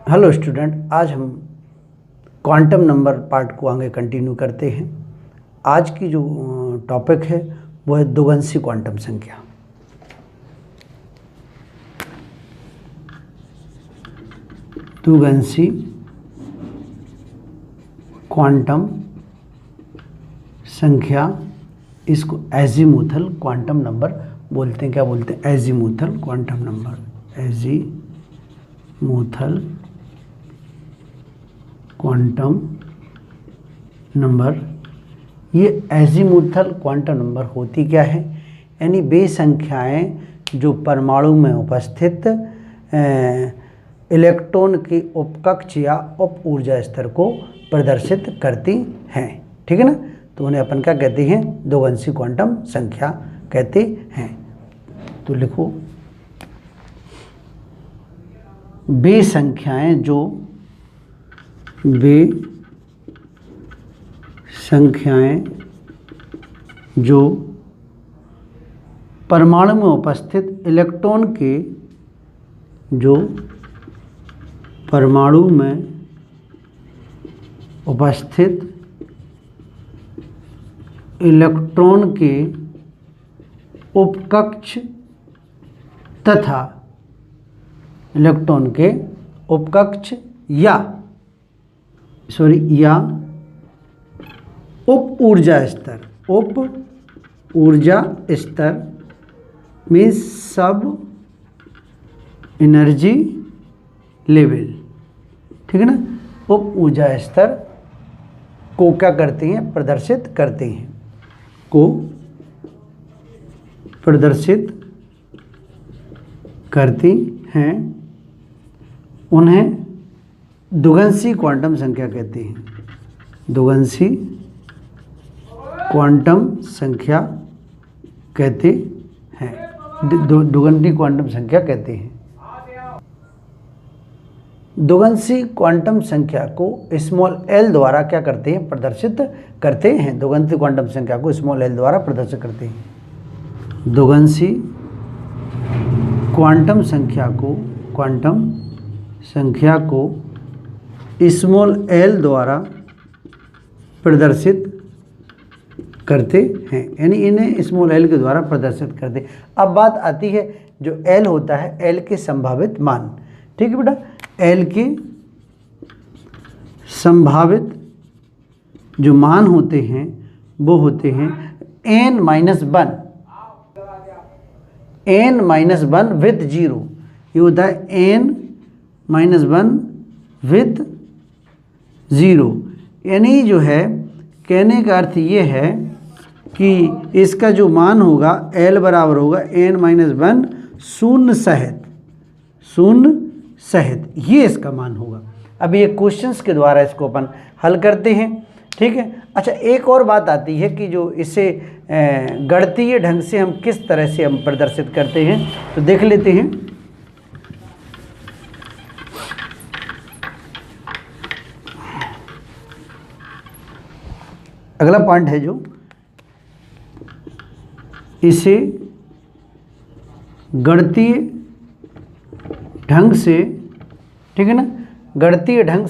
Hello student, आज हम quantum number part को आगे कंटिन्यू करते हैं। आज की जो टॉपिक है वो है द्विगंशी क्वांटम संख्या। द्विगंशी क्वांटम संख्या, इसको एजीमुथल क्वांटम नंबर बोलते हैं। क्या बोलते हैं? Azimuthal quantum number. Azimuthal quantum number. ये एजीमुथल क्वांटम नंबर होती क्या है? यानी वे संख्याएं जो परमाणु में उपस्थित इलेक्ट्रॉन के उपकक्ष या उप ऊर्जा स्तर को प्रदर्शित करती हैं। ठीक है ना? तो उन्हें अपन क्या कहते हैं? द्विगंशी क्वांटम संख्या कहते हैं। तो लिखो, वे संख्याएं जो परमाणु में उपस्थित इलेक्ट्रॉन के उपकक्ष तथा इलेक्ट्रॉन के उपकक्ष या उप ऊर्जा स्तर मीन्स सब एनर्जी लेवल। ठीक है ना? उप ऊर्जा स्तर को क्या करते हैं? प्रदर्शित करते हैं। उन्हें द्विगंशी क्वांटम संख्या कहते हैं। द्विगंशी क्वांटम संख्या कहते हैं। द्विगंशी क्वांटम संख्या कहते हैं। द्विगंशी क्वांटम संख्या को स्मॉल एल द्वारा क्या करते हैं? प्रदर्शित करते हैं। द्विगंशी क्वांटम संख्या को स्मॉल एल द्वारा प्रदर्शित करते हैं। द्विगंशी क्वांटम संख्या को स्मॉल एल द्वारा प्रदर्शित करते हैं। यानी इन्हें स्मॉल एल के द्वारा प्रदर्शित करते हैं। अब बात आती है जो एल होता है, एल के संभावित मान। ठीक है बेटा? एल के संभावित जो मान होते हैं वो होते हैं n-1 विथ जीरो। ये होता है n-1 विथ ज़ीरो। यानी जो है, कहने का अर्थ ये है कि इसका जो मान होगा L बराबर होगा n-1 शून्य सहित ये इसका मान होगा। अब ये क्वेश्चंस के द्वारा इसको अपन हल करते हैं। ठीक है? अच्छा, एक और बात आती है कि जो इसे गणितीय ढंग से हम किस तरह से हम प्रदर्शित करते हैं, तो देख लेते हैं। अगला पॉइंट है जो इसे गणितीय ढंग से, ठीक है ना, गणितीय ढंग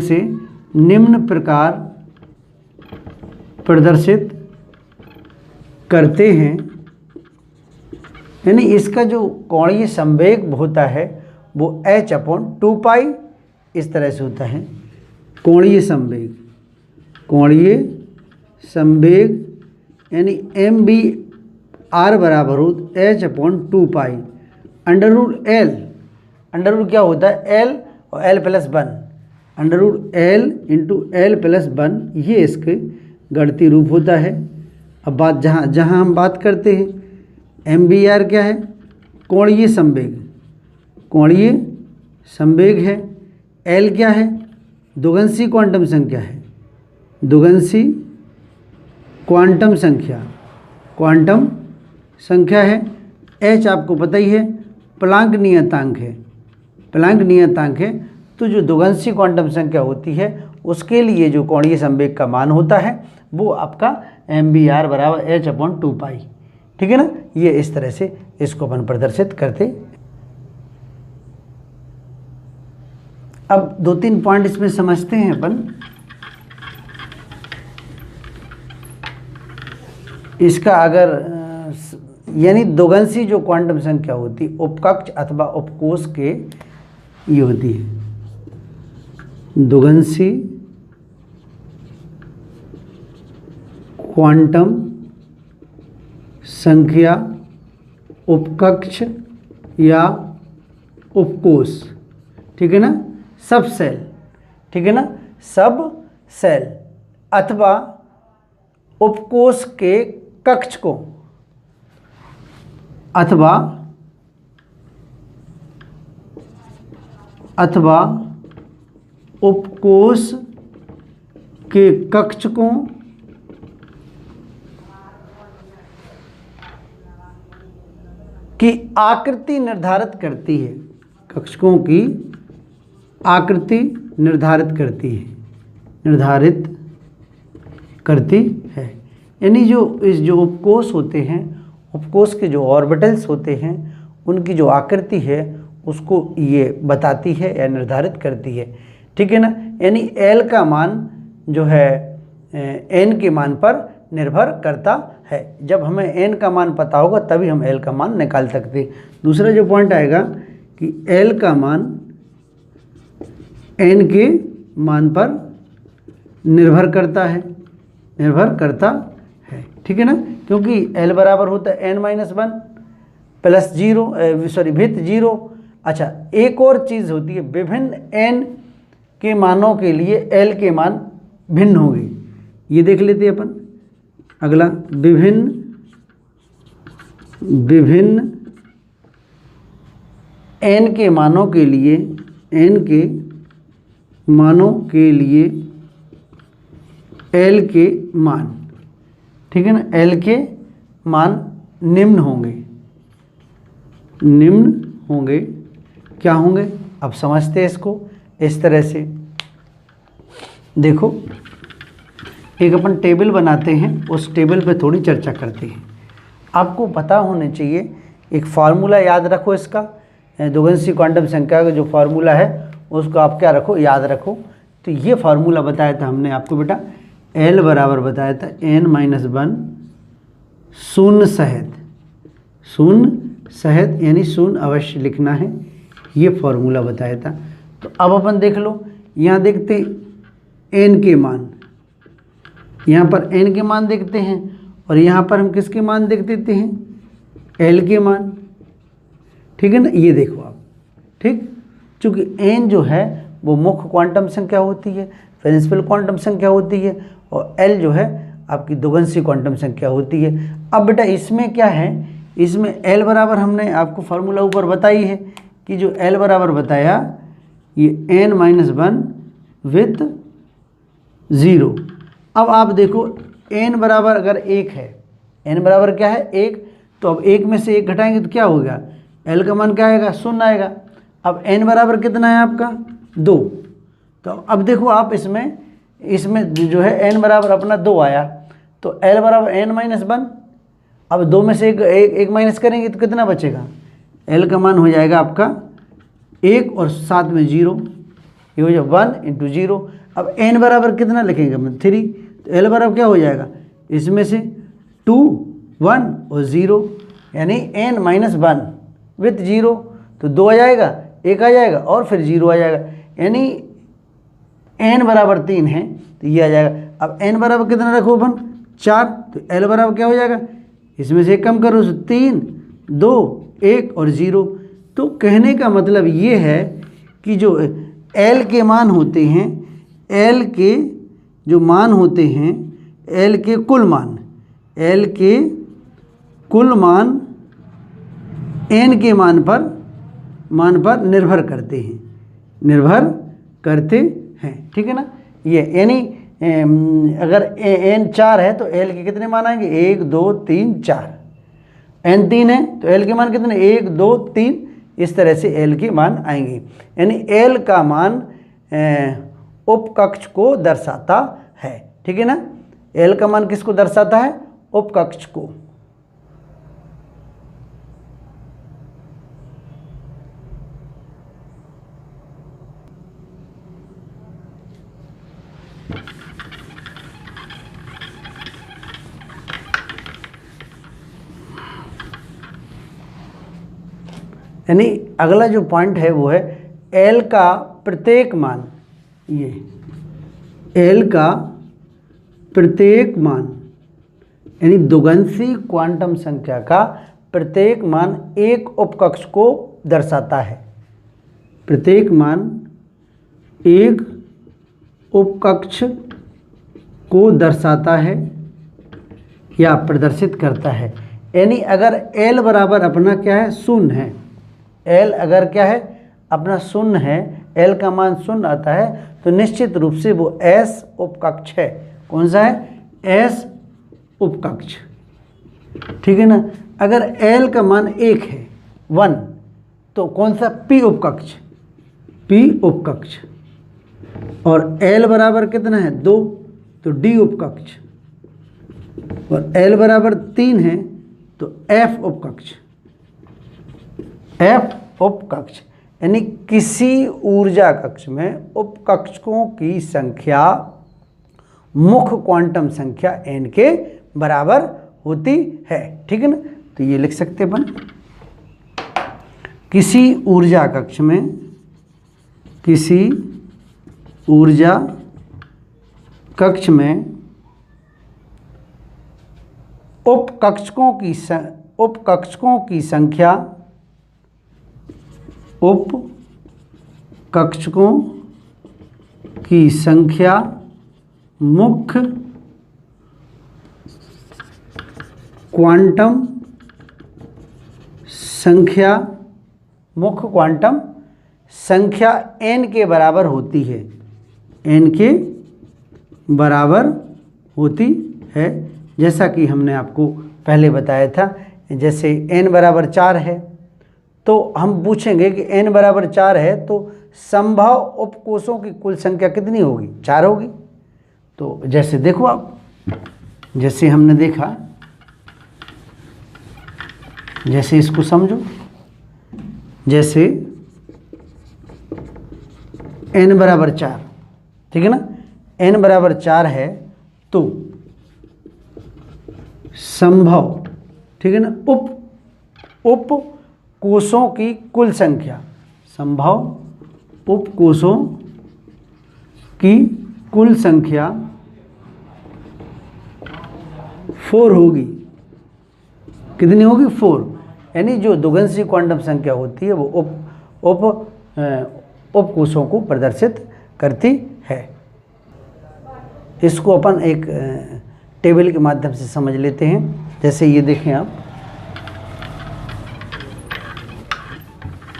से निम्न प्रकार प्रदर्शित करते हैं। यानी इसका जो कोणीय संवेग होता है वो h/2π इस तरह से होता है। कोणीय संवेग यानी mvr बराबर हो h/2π अंडर रूट क्या होता है? l और l+1, √l × l+1, ये इसके गणितीय रूप होता है। अब बात जहाँ हम बात करते हैं, mvr क्या है? कोणीय संवेग है। l क्या है? द्विगंशी क्वांटम संख्या है। द्विगंशी क्वांटम संख्या है। h आपको पता ही है, प्लांक नियतांक है। तो जो द्विगंशी क्वांटम संख्या होती है उसके लिए जो कोणीय संवेग का मान होता है वो आपका mvr बराबर h/2π। ठीक है ना? ये इस तरह से इसको अपन प्रदर्शित करते। अब 2-3 पॉइंट इसमें समझते हैं अपन। इसका अगर यानी दोगंसी जो क्वांटम संख्या होती है उपकक्ष अथवा उपकोष के ये होती है दोगंसी क्वांटम संख्या उपकक्ष या उपकोष, ठीक है ना, सब सेल, ठीक है ना, सब सेल अथवा उपकोष के कक्ष को अथवा उपकोष के कक्ष को की आकृति निर्धारित करती है, कक्षकों की आकृति निर्धारित करती है। यानी जो उपकोष होते हैं, उपकोष के जो ऑर्बिटल्स होते हैं उनकी जो आकृति है उसको ये बताती है या निर्धारित करती है, ठीक है ना। यानी एल का मान जो है एन के मान पर निर्भर करता है। जब हमें एन का मान पता होगा तभी हम एल का मान निकाल सकते हैं। दूसरा जो पॉइंट आएगा कि एल का मान एन के मान पर निर्भर करता है, ठीक है ना, क्योंकि एल बराबर होता है n-1 प्लस 0 विथ 0। अच्छा, एक और चीज़ होती है, विभिन्न एन के मानों के लिए एल के मान भिन्न होंगे। ये देख लेते हैं अपन। अगला, विभिन्न एन के मानों के लिए एल के मान, ठीक है ना, एल के मान निम्न होंगे। क्या होंगे अब समझते हैं इसको। इस तरह से देखो, एक अपन टेबल बनाते हैं, उस टेबल पे थोड़ी चर्चा करते हैं। आपको पता होने चाहिए, एक फार्मूला याद रखो इसका, दोगंसी क्वांटम संख्या का जो फार्मूला है उसको आप क्या रखो, याद रखो। तो ये फार्मूला बताया था हमने आपको बेटा, एल बराबर बताया था n-1 शून्य सहित यानी शून्य अवश्य लिखना है, ये फार्मूला बताया था। तो अब अपन देख लो, यहाँ देखते एन के मान, यहाँ पर एन के मान देखते हैं और यहाँ पर हम किसके मान देख देते हैं, एल के मान, ठीक है ना। ये देखो आप, ठीक, चूँकि एन जो है वो मुख्य क्वांटम संख्या होती है, प्रिंसिपल क्वांटम संख्या होती है, और एल जो है आपकी दोगंसी क्वांटम संख्या होती है। अब बेटा इसमें क्या है, इसमें एल बराबर हमने आपको फार्मूला ऊपर बताई है कि जो एल बराबर बताया ये n-1 विथ 0। अब आप देखो n बराबर अगर 1 है, n बराबर क्या है 1, तो अब 1 में से 1 घटाएंगे तो क्या होगा, l का मान क्या आएगा, 0 आएगा। अब n बराबर कितना है आपका 2। तो अब देखो आप इसमें जो है n बराबर अपना 2 आया, तो l बराबर n-1। अब 2 में से एक माइनस करेंगे तो कितना बचेगा, l का मान हो जाएगा आपका 1 और साथ में 0, ये हो जाएगा 1 × 0। अब n बराबर कितना लिखेंगे हम 3, तो l बराबर क्या हो जाएगा, इसमें से 2, 1 और 0, यानी n-1 विथ 0, तो 2 आ जाएगा, 1 आ जाएगा और फिर 0 आ जाएगा, यानी n बराबर 3 है तो ये आ जाएगा। अब n बराबर कितना रखो अपन 4, तो l बराबर क्या हो जाएगा, इसमें से कम करो तो 3, 2, 1 और 0। तो कहने का मतलब ये है कि जो l के मान होते हैं, l के जो मान होते हैं, l के कुल मान n के मान पर निर्भर करते हैं, ठीक है ना। ये यानी अगर n 4 है तो l के कितने मान आएंगे, 1, 2, 3, 4। n 3 है तो l के मान कितने, 1, 2, 3, इस तरह से l के मान आएंगे। यानी l का मान उपकक्ष को दर्शाता है, ठीक है ना। l का मान किसको दर्शाता है, उपकक्ष को। यानी अगला जो पॉइंट है वो है एल का प्रत्येक मान, ये एल का प्रत्येक मान यानी द्विगंशी क्वांटम संख्या का प्रत्येक मान एक उपकक्ष को दर्शाता है। प्रत्येक मान एक उपकक्ष को दर्शाता है या प्रदर्शित करता है। यानी अगर एल बराबर अपना क्या है, शून्य है, एल अगर क्या है अपना शून्य है, एल का मान शून्य आता है, तो निश्चित रूप से वो एस उपकक्ष है। कौन सा है? एस उपकक्ष, ठीक है ना। अगर एल का मान 1 है, 1, तो कौन सा? पी उपकक्ष, पी उपकक्ष। और एल बराबर कितना है? 2, तो डी उपकक्ष। और एल बराबर 3 है तो एफ उपकक्ष, एफ उपकक्ष। यानी किसी ऊर्जा कक्ष में उपकक्षकों की संख्या मुख्य क्वांटम संख्या n के बराबर होती है, ठीक है ना। तो ये लिख सकते अपन, किसी ऊर्जा कक्ष में, किसी ऊर्जा कक्ष में उपकक्षकों की संख्या, उपकक्षकों की संख्या मुख्य क्वांटम संख्या n के बराबर होती है, n के बराबर होती है। जैसा कि हमने आपको पहले बताया था, जैसे n बराबर 4 है तो हम पूछेंगे कि n बराबर 4 है तो संभव उपकोषों की कुल संख्या कितनी होगी? 4 होगी। तो जैसे देखो आप, जैसे हमने देखा, जैसे इसको समझो, जैसे n बराबर 4, ठीक है ना, n बराबर 4 है तो संभव, ठीक है ना, उपकोषों की कुल संख्या, संभव उपकोषों की कुल संख्या 4 होगी। कितनी होगी? 4। यानी जो द्विगंशी क्वांटम संख्या होती है वो उपकोषों को प्रदर्शित करती है। इसको अपन एक टेबल के माध्यम से समझ लेते हैं। जैसे ये देखें आप,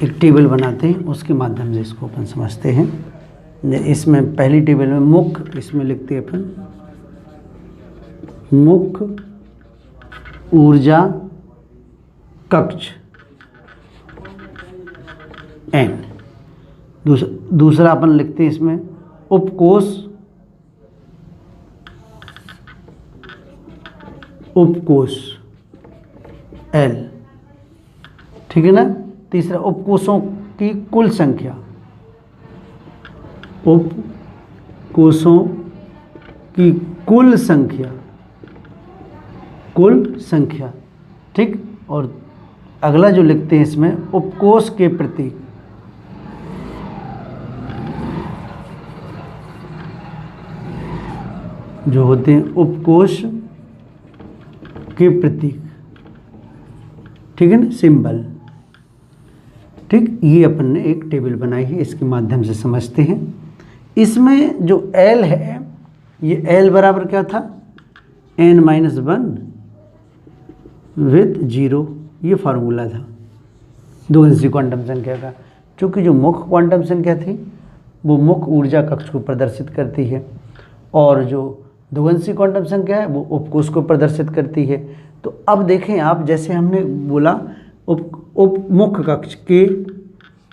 एक टेबल बनाते हैं, उसके माध्यम से इसको अपन समझते हैं। इसमें पहली टेबल में मुख्य, इसमें लिखते हैं अपन मुख्य ऊर्जा कक्ष n। दूसरा अपन लिखते हैं इसमें उपकोष l, ठीक है ना। तीसरा उपकोषों की कुल संख्या, उपकोषों की कुल संख्या, ठीक। और अगला जो लिखते हैं इसमें उपकोष के प्रतीक, जो होते हैं उपकोष के प्रतीक, ठीक है ना, सिंबल, ठीक। ये अपन ने एक टेबल बनाई है, इसके माध्यम से समझते हैं। इसमें जो L है, ये L बराबर क्या था? n-1 विथ 0, ये फार्मूला था द्विगंशी क्वांटम संख्या का। चूँकि जो मुख्य क्वांटम संख्या थी वो मुख्य ऊर्जा कक्ष को प्रदर्शित करती है, और जो द्विगंशी क्वांटम संख्या है वो उपकोष को प्रदर्शित करती है। तो अब देखें आप, जैसे हमने बोला उप मुख्य कक्ष के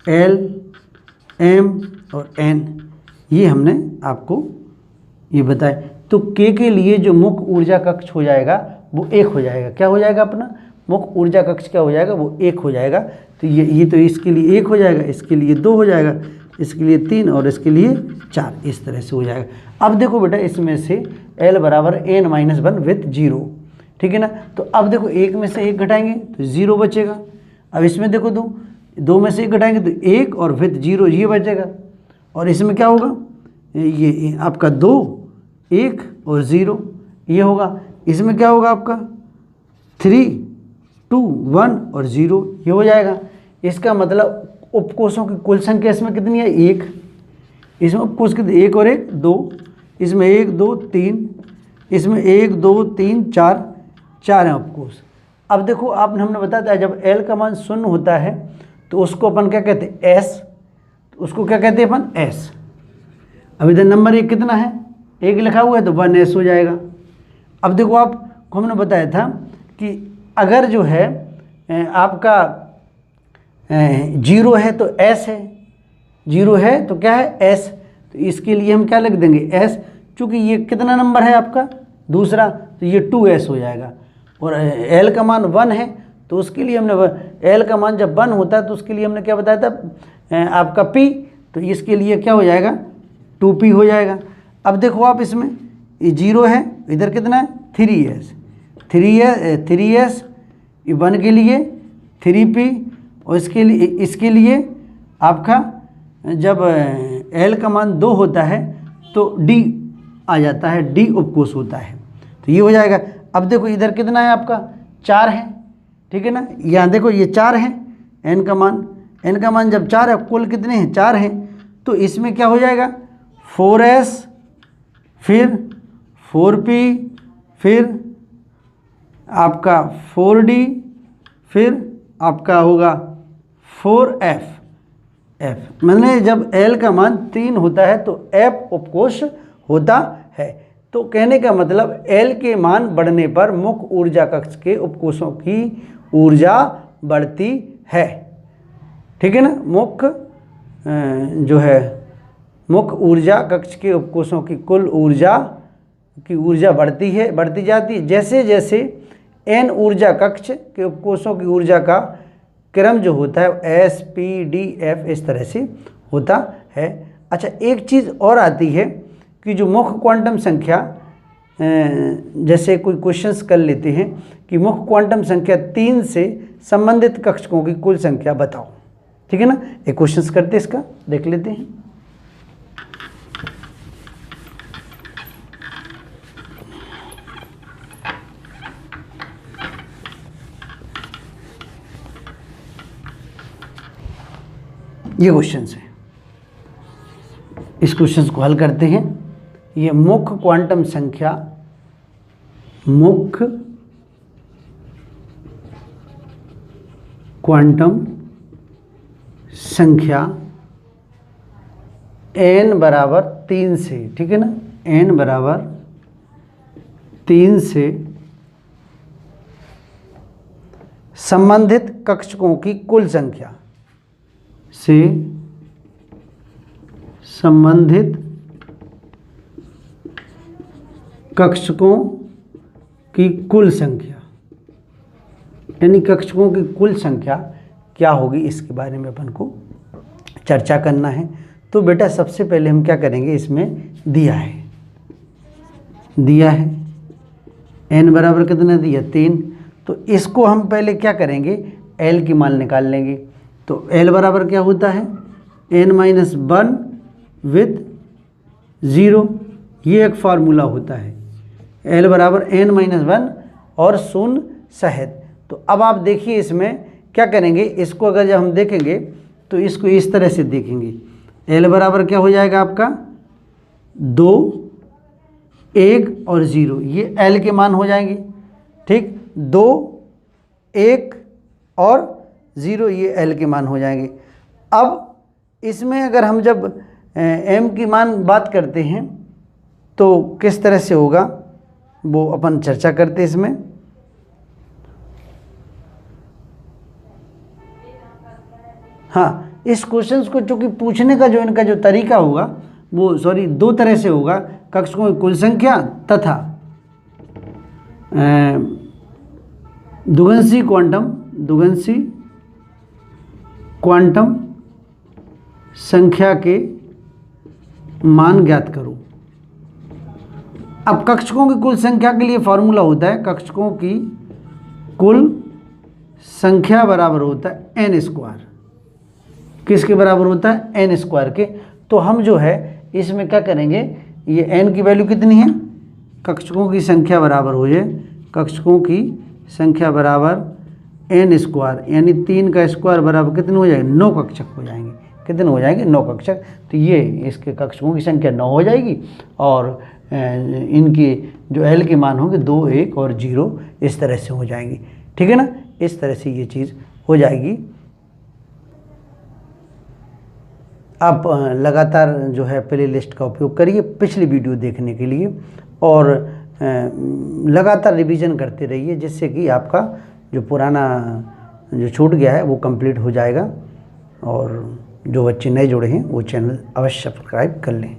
L, M और N, ये हमने आपको ये बताया। तो K के लिए जो मुख्य ऊर्जा कक्ष हो जाएगा वो 1 हो जाएगा। क्या हो जाएगा? अपना मुख्य ऊर्जा कक्ष क्या हो जाएगा? वो 1 हो जाएगा। तो ये तो इसके लिए 1 हो जाएगा, इसके लिए 2 हो जाएगा, इसके लिए 3 और इसके लिए 4, इस तरह से हो जाएगा। अब देखो बेटा, इसमें से L बराबर n-1 विथ 0, ठीक है ना। तो अब देखो 1 में से 1 घटाएंगे तो 0 बचेगा। अब इसमें देखो 2 में से 1 घटाएंगे तो 1 और फिर 0 ये बचेगा। और इसमें क्या होगा, ये आपका 2, 1 और 0 ये होगा। इसमें क्या होगा आपका 3, 2, 1 और 0 ये हो जाएगा। इसका मतलब उपकोषों की कुल संख्या इसमें कितनी है, 1। इसमें उपकोष कितने, 1 और 1 2, इसमें 1 2 3, इसमें 1 2 3 4, 4 हैं उपकोष। अब देखो आपने हमने बताया था जब L का मान 0 होता है तो उसको अपन क्या कहते हैं, S। तो उसको क्या कहते हैं अपन, S। अब इधर नंबर 1 कितना है, 1 लिखा हुआ है तो 1S हो जाएगा। अब देखो आपको हमने बताया था कि अगर जो है आपका 0 है तो S है, 0 है तो क्या है, S। तो इसके लिए हम क्या लिख देंगे, S। चूँकि ये कितना नंबर है आपका, दूसरा, तो ये 2S हो जाएगा। और L का मान 1 है तो उसके लिए हमने L का मान जब 1 होता है तो उसके लिए हमने क्या बताया था आपका P। तो इसके लिए क्या हो जाएगा, 2P हो जाएगा। अब देखो आप इसमें ये 0 है, इधर कितना है, 3S, 3S 1 के लिए 3P। और इसके लिए आपका जब L का मान 2 होता है तो D आ जाता है, D उपकोष होता है। तो ये हो जाएगा। अब देखो इधर कितना है आपका, 4 है, ठीक है ना। यहाँ देखो ये 4 है, N का मान जब 4 है, कुल कितने हैं, 4 हैं। तो इसमें क्या हो जाएगा, 4S फिर 4P फिर आपका 4D फिर आपका होगा 4F। मतलब जब L का मान 3 होता है तो F उपकोष होता है। तो कहने का मतलब L के मान बढ़ने पर मुख्य ऊर्जा कक्ष के उपकोषों की ऊर्जा बढ़ती है, ठीक है ना। मुख्य ऊर्जा कक्ष के उपकोषों की कुल ऊर्जा बढ़ती जाती है जैसे जैसे N ऊर्जा कक्ष के उपकोषों की ऊर्जा का क्रम जो होता है S P D F इस तरह से होता है। अच्छा, एक चीज़ और आती है कि जो मुख्य क्वांटम संख्या, जैसे कोई क्वेश्चंस कर लेते हैं कि मुख्य क्वांटम संख्या 3 से संबंधित कक्षकों की कुल संख्या बताओ, ठीक है ना। एक क्वेश्चंस करते हैं, इसका देख लेते हैं। ये क्वेश्चंस है, इस क्वेश्चंस को हल करते हैं। ये मुख्य क्वांटम संख्या n बराबर 3 से, ठीक है ना, n बराबर 3 से संबंधित कक्षकों की कुल संख्या से संबंधित कक्षकों की कुल संख्या, यानी कक्षकों की कुल संख्या क्या होगी, इसके बारे में अपन को चर्चा करना है। तो बेटा सबसे पहले हम क्या करेंगे, इसमें दिया है n बराबर कितना दिया, 3। तो इसको हम पहले क्या करेंगे, L की मान निकाल लेंगे। तो L बराबर क्या होता है, n-1 विद 0, ये एक फार्मूला होता है। L बराबर n-1 और 0 सहित। तो अब आप देखिए इसमें क्या करेंगे, इसको अगर जब हम देखेंगे तो इसको इस तरह से देखेंगे। L बराबर क्या हो जाएगा आपका, 2, 1 और 0, ये L के मान हो जाएंगे, ठीक। 2, 1 और 0 ये L के मान हो जाएंगे। अब इसमें अगर हम जब M की मान बात करते हैं तो किस तरह से होगा वो अपन चर्चा करते हैं इसमें। हाँ, इस क्वेश्चंस को चूँकि पूछने का जो इनका जो तरीका होगा वो दो तरह से होगा, कक्षकों की कुल संख्या तथा दुगंसी क्वांटम संख्या के मान ज्ञात करो। अब कक्षकों की कुल संख्या के लिए फॉर्मूला होता है, कक्षकों की कुल संख्या बराबर होता है n²। किसके बराबर होता है, एन स्क्वायर के। तो हम जो है इसमें क्या करेंगे, ये एन की वैल्यू कितनी है, कक्षकों की संख्या बराबर हो जाए, कक्षकों की संख्या बराबर एन स्क्वायर, यानी 3 का स्क्वायर बराबर कितने हो जाएंगे, 9 कक्षक हो जाएंगे। कितने हो जाएंगे, 9 कक्षक। तो ये इसके कक्षकों की संख्या 9 हो जाएगी और इनकी जो एल के मान होंगे 2, 1 और 0 इस तरह से हो जाएंगी। ठीक है ना, इस तरह से ये चीज़ हो जाएगी। आप लगातार जो है प्ले लिस्ट का उपयोग करिए पिछली वीडियो देखने के लिए और लगातार रिवीजन करते रहिए, जिससे कि आपका जो पुराना जो छूट गया है वो कंप्लीट हो जाएगा। और जो बच्चे नए जुड़े हैं वो चैनल अवश्य सब्सक्राइब कर लें।